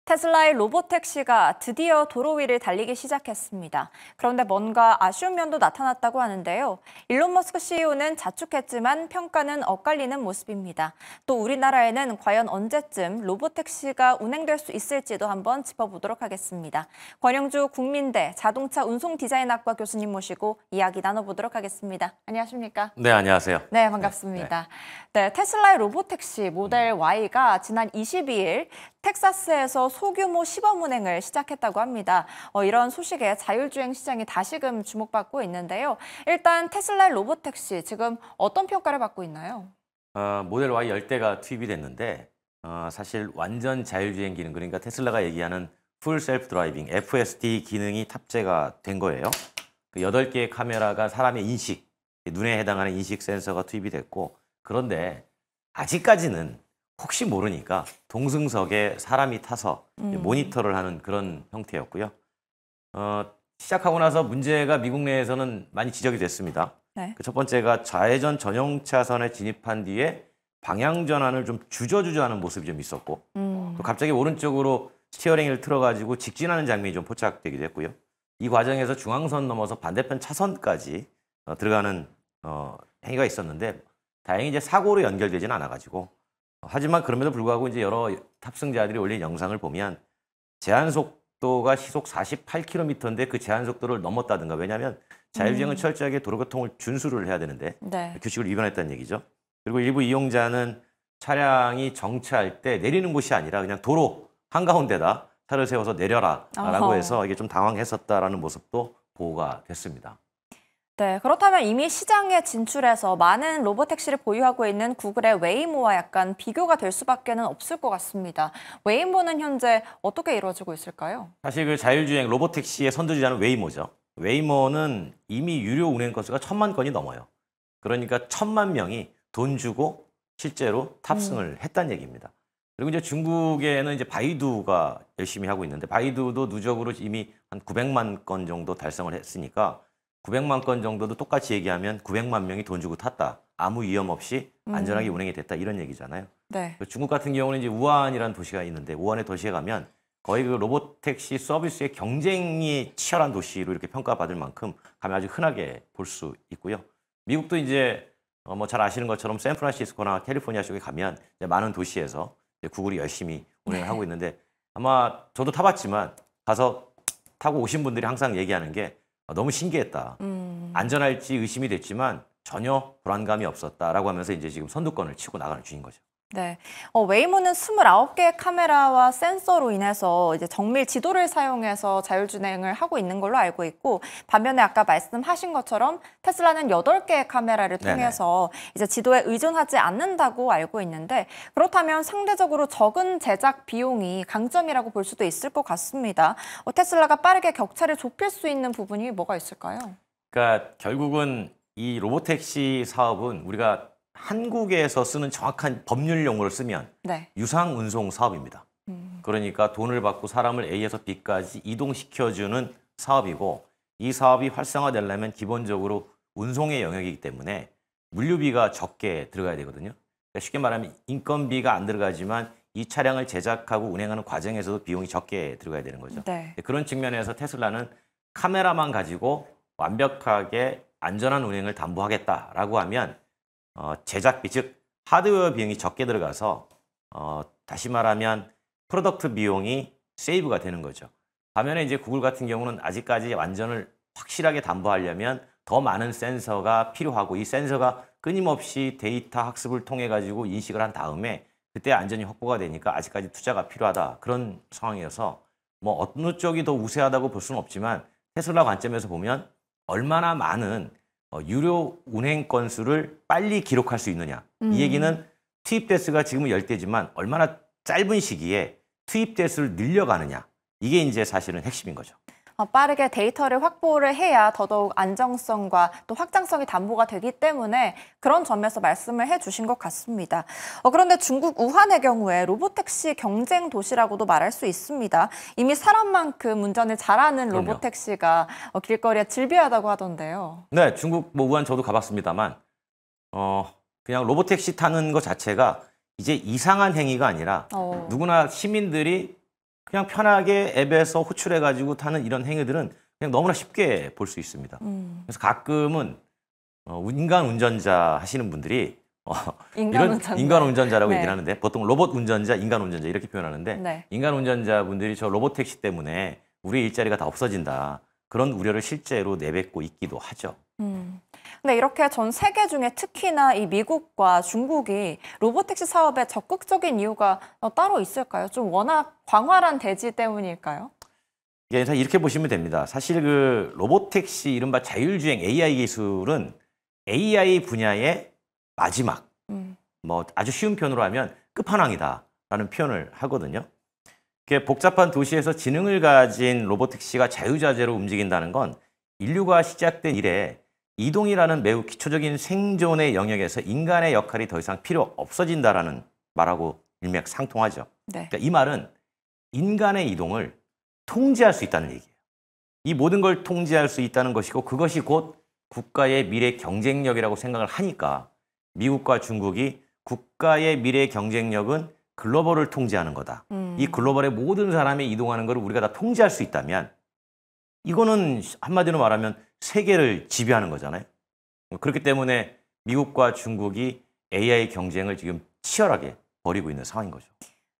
테슬라의 로보택시가 드디어 도로 위를 달리기 시작했습니다. 그런데 뭔가 아쉬운 면도 나타났다고 하는데요. 일론 머스크 CEO는 자축했지만 평가는 엇갈리는 모습입니다. 또 우리나라에는 과연 언제쯤 로보택시가 운행될 수 있을지도 한번 짚어보도록 하겠습니다. 권영주 국민대 자동차 운송디자인학과 교수님 모시고 이야기 나눠보도록 하겠습니다. 안녕하십니까? 네, 안녕하세요. 네, 반갑습니다. 네, 테슬라의 로보택시 모델 Y가 지난 22일 텍사스에서 소규모 시범 운행을 시작했다고 합니다. 이런 소식에 자율주행 시장이 다시금 주목받고 있는데요. 일단 테슬라의 로보택시 지금 어떤 평가를 받고 있나요? 모델 Y 10대가 투입이 됐는데 사실 완전 자율주행 기능, 그러니까 테슬라가 얘기하는 풀 셀프 드라이빙, FSD 기능이 탑재가 된 거예요. 그 8개의 카메라가 사람의 인식, 눈에 해당하는 인식 센서가 투입이 됐고, 그런데 아직까지는 혹시 모르니까 동승석에 사람이 타서 모니터를 하는 그런 형태였고요. 시작하고 나서 문제가 미국 내에서는 많이 지적이 됐습니다. 네. 그 첫 번째가 좌회전 전용 차선에 진입한 뒤에 방향 전환을 좀 주저주저하는 모습이 좀 있었고, 또 갑자기 오른쪽으로 스티어링을 틀어가지고 직진하는 장면이 좀 포착되기도 했고요. 이 과정에서 중앙선 넘어서 반대편 차선까지 들어가는 행위가 있었는데, 다행히 이제 사고로 연결되지는 않아가지고, 하지만 그럼에도 불구하고 이제 여러 탑승자들이 올린 영상을 보면 제한 속도가 시속 48km인데 그 제한 속도를 넘었다든가, 왜냐하면 자율주행은 철저하게 도로교통을 준수를 해야 되는데 네. 규칙을 위반했다는 얘기죠. 그리고 일부 이용자는 차량이 정차할 때 내리는 곳이 아니라 그냥 도로 한가운데다 차를 세워서 내려라 라고 해서 이게 좀 당황했었다라는 모습도 보고가 됐습니다. 네, 그렇다면 이미 시장에 진출해서 많은 로보택시를 보유하고 있는 구글의 웨이모와 약간 비교가 될 수밖에는 없을 것 같습니다. 웨이모는 현재 어떻게 이루어지고 있을까요? 사실 그 자율주행 로보택시의 선두주자는 웨이모죠. 웨이모는 이미 유료 운행 건수가 1000만 건이 넘어요. 그러니까 1000만 명이 돈 주고 실제로 탑승을 했다는 얘기입니다. 그리고 이제 중국에는 이제 바이두가 열심히 하고 있는데, 바이두도 누적으로 이미 한 900만 건 정도 달성을 했으니까 900만 건 정도도 똑같이 얘기하면 900만 명이 돈 주고 탔다, 아무 위험 없이 안전하게 운행이 됐다, 이런 얘기잖아요. 네. 중국 같은 경우는 이제 우한이라는 도시가 있는데, 우한의 도시에 가면 거의 그 로보택시 서비스의 경쟁이 치열한 도시로 이렇게 평가받을 만큼 가면 아주 흔하게 볼 수 있고요. 미국도 이제 뭐 잘 아시는 것처럼 샌프란시스코나 캘리포니아 쪽에 가면 이제 많은 도시에서 이제 구글이 열심히 운행을 하고 있는데, 아마 저도 타봤지만 가서 타고 오신 분들이 항상 얘기하는 게 너무 신기했다. 안전할지 의심이 됐지만 전혀 불안감이 없었다라고 하면서 이제 지금 선두권을 치고 나가는 중인 거죠. 네. 웨이모는 29개의 카메라와 센서로 인해서 이제 정밀 지도를 사용해서 자율주행을 하고 있는 걸로 알고 있고, 반면에 아까 말씀하신 것처럼 테슬라는 8개의 카메라를 통해서 이제 지도에 의존하지 않는다고 알고 있는데, 그렇다면 상대적으로 적은 제작 비용이 강점이라고 볼 수도 있을 것 같습니다. 테슬라가 빠르게 격차를 좁힐 수 있는 부분이 뭐가 있을까요? 그러니까 결국은 이 로보택시 사업은 우리가 한국에서 쓰는 정확한 법률 용어를 쓰면 유상 운송 사업입니다. 그러니까 돈을 받고 사람을 A에서 B까지 이동시켜주는 사업이고, 이 사업이 활성화되려면 기본적으로 운송의 영역이기 때문에 물류비가 적게 들어가야 되거든요. 그러니까 쉽게 말하면 인건비가 안 들어가지만 이 차량을 제작하고 운행하는 과정에서도 비용이 적게 들어가야 되는 거죠. 네. 그런 측면에서 테슬라는 카메라만 가지고 완벽하게 안전한 운행을 담보하겠다라고 하면 제작비, 즉 하드웨어 비용이 적게 들어가서 다시 말하면 프로덕트 비용이 세이브가 되는 거죠. 반면에 이제 구글 같은 경우는 아직까지 완전을 확실하게 담보하려면 더 많은 센서가 필요하고, 이 센서가 끊임없이 데이터 학습을 통해 가지고 인식을 한 다음에 그때 안전이 확보가 되니까 아직까지 투자가 필요하다, 그런 상황이어서 뭐 어느 쪽이 더 우세하다고 볼 수는 없지만 테슬라 관점에서 보면 얼마나 많은 유료 운행 건수를 빨리 기록할 수 있느냐. 이 얘기는 투입 대수가 지금은 10대지만 얼마나 짧은 시기에 투입 대수를 늘려가느냐. 이게 이제 사실은 핵심인 거죠. 빠르게 데이터를 확보를 해야 더더욱 안정성과 또 확장성이 담보가 되기 때문에 그런 점에서 말씀을 해주신 것 같습니다. 그런데 중국 우한의 경우에 로보택시 경쟁 도시라고도 말할 수 있습니다. 이미 사람만큼 운전을 잘하는 로보택시가 길거리에 즐비하다고 하던데요. 네, 중국 뭐 우한 저도 가봤습니다만 그냥 로보택시 타는 것 자체가 이제 이상한 행위가 아니라 누구나 시민들이 그냥 편하게 앱에서 호출해가지고 타는 이런 행위들은 그냥 너무나 쉽게 볼 수 있습니다. 그래서 가끔은 인간 운전자 하시는 분들이 인간 운전자라고 네. 얘기를 하는데 보통 로봇 운전자, 인간 운전자 이렇게 표현하는데 네. 인간 운전자분들이 저 로봇 택시 때문에 우리의 일자리가 다 없어진다. 그런 우려를 실제로 내뱉고 있기도 하죠. 근데 이렇게 전 세계 중에 특히나 이 미국과 중국이 로보택시 사업에 적극적인 이유가 따로 있을까요? 좀 워낙 광활한 대지 때문일까요? 예, 이렇게 보시면 됩니다. 사실 그 로봇택시 이른바 자율주행 AI 기술은 AI 분야의 마지막, 뭐 아주 쉬운 표현으로 하면 끝판왕이다라는 표현을 하거든요. 이렇게 복잡한 도시에서 지능을 가진 로봇택시가 자유자재로 움직인다는 건 인류가 시작된 이래 이동이라는 매우 기초적인 생존의 영역에서 인간의 역할이 더 이상 필요 없어진다라는 말하고 일맥상통하죠. 네. 그러니까 이 말은 인간의 이동을 통제할 수 있다는 얘기예요. 이 모든 걸 통제할 수 있다는 것이고 그것이 곧 국가의 미래 경쟁력이라고 생각을 하니까 미국과 중국이 국가의 미래 경쟁력은 글로벌을 통제하는 거다. 이 글로벌의 모든 사람이 이동하는 걸 우리가 다 통제할 수 있다면 이거는 한마디로 말하면 세계를 지배하는 거잖아요. 그렇기 때문에 미국과 중국이 AI 경쟁을 지금 치열하게 벌이고 있는 상황인 거죠.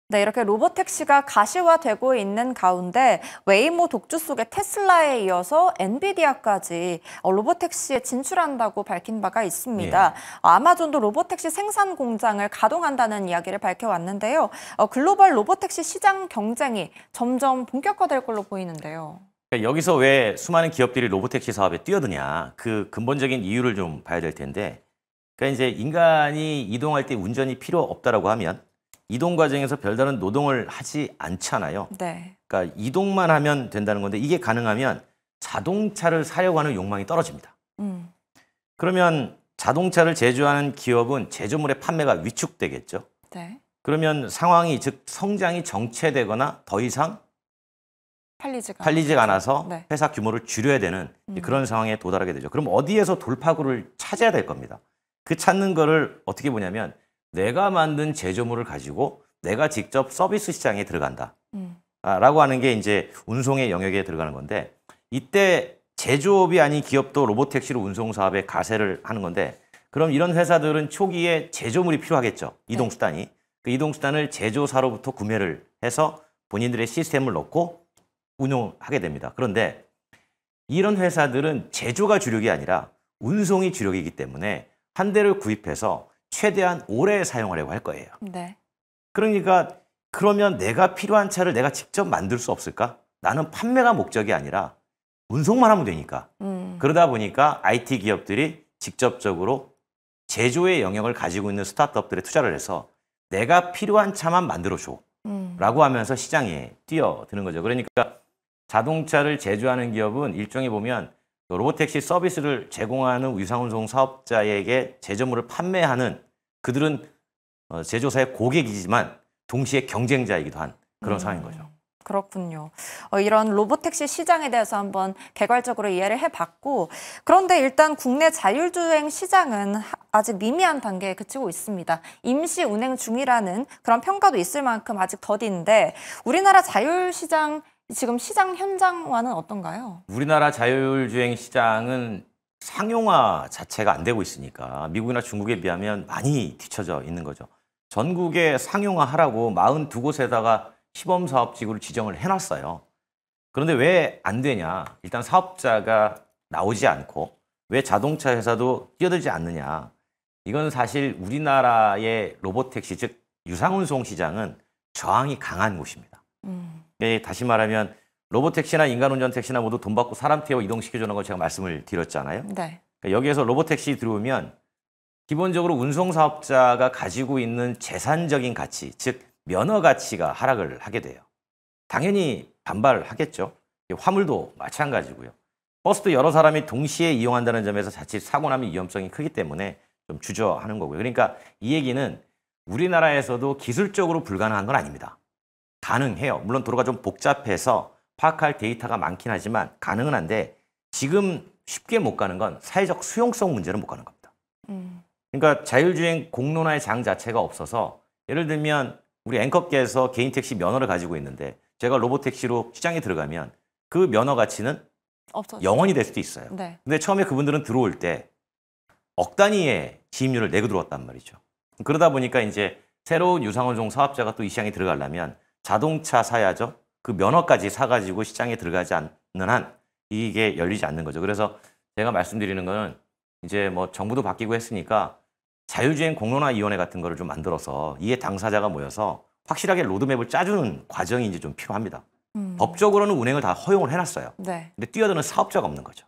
네, 이렇게 로보택시가 가시화되고 있는 가운데 웨이모 독주 속의 테슬라에 이어서 엔비디아까지 로보택시에 진출한다고 밝힌 바가 있습니다. 예. 아마존도 로보택시 생산 공장을 가동한다는 이야기를 밝혀왔는데요. 글로벌 로보택시 시장 경쟁이 점점 본격화될 걸로 보이는데요. 그러니까 여기서 왜 수많은 기업들이 로보택시 사업에 뛰어드냐 그 근본적인 이유를 좀 봐야 될 텐데 그러니까 이제 인간이 이동할 때 운전이 필요 없다라고 하면 이동 과정에서 별다른 노동을 하지 않잖아요. 네. 그러니까 이동만 하면 된다는 건데 이게 가능하면 자동차를 사려고 하는 욕망이 떨어집니다. 그러면 자동차를 제조하는 기업은 제조물의 판매가 위축되겠죠. 네. 그러면 상황이 즉 성장이 정체되거나 더 이상 팔리지가 않아서 네. 회사 규모를 줄여야 되는 그런 상황에 도달하게 되죠. 그럼 어디에서 돌파구를 찾아야 될 겁니다. 그 찾는 거를 어떻게 보냐면 내가 만든 제조물을 가지고 내가 직접 서비스 시장에 들어간다. 라고 하는 게 이제 운송의 영역에 들어가는 건데 이때 제조업이 아닌 기업도 로보택시로 운송 사업에 가세를 하는 건데 그럼 이런 회사들은 초기에 제조물이 필요하겠죠. 이동수단이. 그 이동수단을 제조사로부터 구매를 해서 본인들의 시스템을 넣고 운용하게 됩니다. 그런데 이런 회사들은 제조가 주력이 아니라 운송이 주력이기 때문에 한 대를 구입해서 최대한 오래 사용하려고 할 거예요. 네. 그러니까 그러면 내가 필요한 차를 내가 직접 만들 수 없을까? 나는 판매가 목적이 아니라 운송만 하면 되니까. 그러다 보니까 IT 기업들이 직접적으로 제조의 영역을 가지고 있는 스타트업들에 투자를 해서 내가 필요한 차만 만들어줘. 라고 하면서 시장에 뛰어드는 거죠. 그러니까 자동차를 제조하는 기업은 일종의 보면 로보택시 서비스를 제공하는 위상운송 사업자에게 제조물을 판매하는 그들은 제조사의 고객이지만 동시에 경쟁자이기도 한 그런 상황인 거죠. 그렇군요. 이런 로보택시 시장에 대해서 한번 개괄적으로 이해를 해봤고 그런데 일단 국내 자율주행 시장은 아직 미미한 단계에 그치고 있습니다. 임시 운행 중이라는 그런 평가도 있을 만큼 아직 더딘데 우리나라 자율시장 지금 시장 현장화는 어떤가요? 우리나라 자율주행 시장은 상용화 자체가 안 되고 있으니까 미국이나 중국에 비하면 많이 뒤처져 있는 거죠. 전국에 상용화하라고 42곳에다가 시범사업지구를 지정을 해놨어요. 그런데 왜 안 되냐? 일단 사업자가 나오지 않고 왜 자동차 회사도 뛰어들지 않느냐? 이건 사실 우리나라의 로보택시 즉 유상운송 시장은 저항이 강한 곳입니다. 다시 말하면 로보택시나 인간운전 택시나 모두 돈 받고 사람 태워 이동시켜주는 거 제가 말씀을 드렸잖아요. 네. 그러니까 여기에서 로보택시 들어오면 기본적으로 운송사업자가 가지고 있는 재산적인 가치, 즉 면허 가치가 하락을 하게 돼요. 당연히 반발하겠죠. 화물도 마찬가지고요. 버스도 여러 사람이 동시에 이용한다는 점에서 자칫 사고 나면 위험성이 크기 때문에 좀 주저하는 거고요. 그러니까 이 얘기는 우리나라에서도 기술적으로 불가능한 건 아닙니다. 가능해요. 물론 도로가 좀 복잡해서 파악할 데이터가 많긴 하지만 가능은 한데 지금 쉽게 못 가는 건 사회적 수용성 문제는 못 가는 겁니다. 그러니까 자율주행 공론화의 장 자체가 없어서 예를 들면 우리 앵커께서 개인 택시 면허를 가지고 있는데 제가 로봇택시로 시장에 들어가면 그 면허 가치는 없어져. 영원이 될 수도 있어요. 네. 근데 처음에 그분들은 들어올 때 억 단위의 지입료를 내고 들어왔단 말이죠. 그러다 보니까 이제 새로운 유상원송 사업자가 또 이 시장에 들어가려면 자동차 사야죠. 그 면허까지 사가지고 시장에 들어가지 않는 한 이게 열리지 않는 거죠. 그래서 제가 말씀드리는 거는 이제 뭐 정부도 바뀌고 했으니까 자율주행 공론화위원회 같은 거를 좀 만들어서 이해 당사자가 모여서 확실하게 로드맵을 짜주는 과정이 이제 좀 필요합니다. 법적으로는 운행을 다 허용을 해놨어요. 네. 근데 뛰어드는 사업자가 없는 거죠.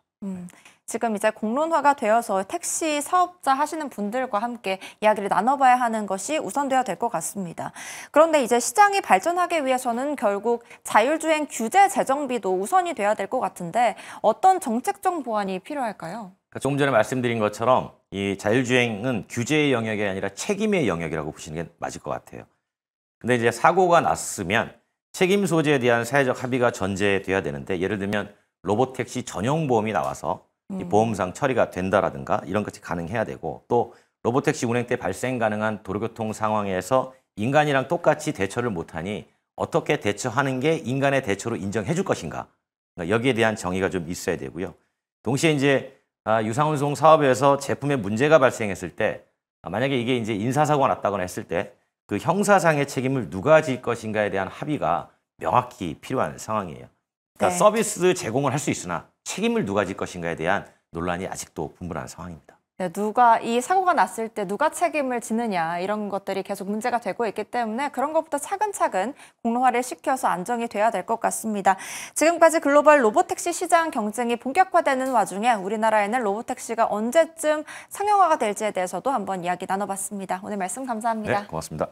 지금 이제 공론화가 되어서 택시 사업자 하시는 분들과 함께 이야기를 나눠봐야 하는 것이 우선돼야 될 것 같습니다. 그런데 이제 시장이 발전하기 위해서는 결국 자율주행 규제 재정비도 우선이 돼야 될 것 같은데 어떤 정책적 보완이 필요할까요? 그러니까 조금 전에 말씀드린 것처럼 이 자율주행은 규제의 영역이 아니라 책임의 영역이라고 보시는 게 맞을 것 같아요. 근데 이제 사고가 났으면 책임 소재에 대한 사회적 합의가 전제돼야 되는데 예를 들면 로봇택시 전용 보험이 나와서 이 보험상 처리가 된다라든가 이런 것이 가능해야 되고 또 로봇택시 운행 때 발생 가능한 도로교통 상황에서 인간이랑 똑같이 대처를 못하니 어떻게 대처하는 게 인간의 대처로 인정해 줄 것인가. 그러니까 여기에 대한 정의가 좀 있어야 되고요. 동시에 이제 유상운송 사업에서 제품에 문제가 발생했을 때 만약에 이게 이제 인사사고가 났다거나 했을 때 그 형사상의 책임을 누가 질 것인가에 대한 합의가 명확히 필요한 상황이에요. 그러니까 네. 서비스 제공을 할 수 있으나 책임을 누가 질 것인가에 대한 논란이 아직도 분분한 상황입니다. 네, 누가 이 사고가 났을 때 누가 책임을 지느냐 이런 것들이 계속 문제가 되고 있기 때문에 그런 것부터 차근차근 공론화를 시켜서 안정이 돼야 될 것 같습니다. 지금까지 글로벌 로봇택시 시장 경쟁이 본격화되는 와중에 우리나라에는 로봇택시가 언제쯤 상용화가 될지에 대해서도 한번 이야기 나눠봤습니다. 오늘 말씀 감사합니다. 네, 고맙습니다.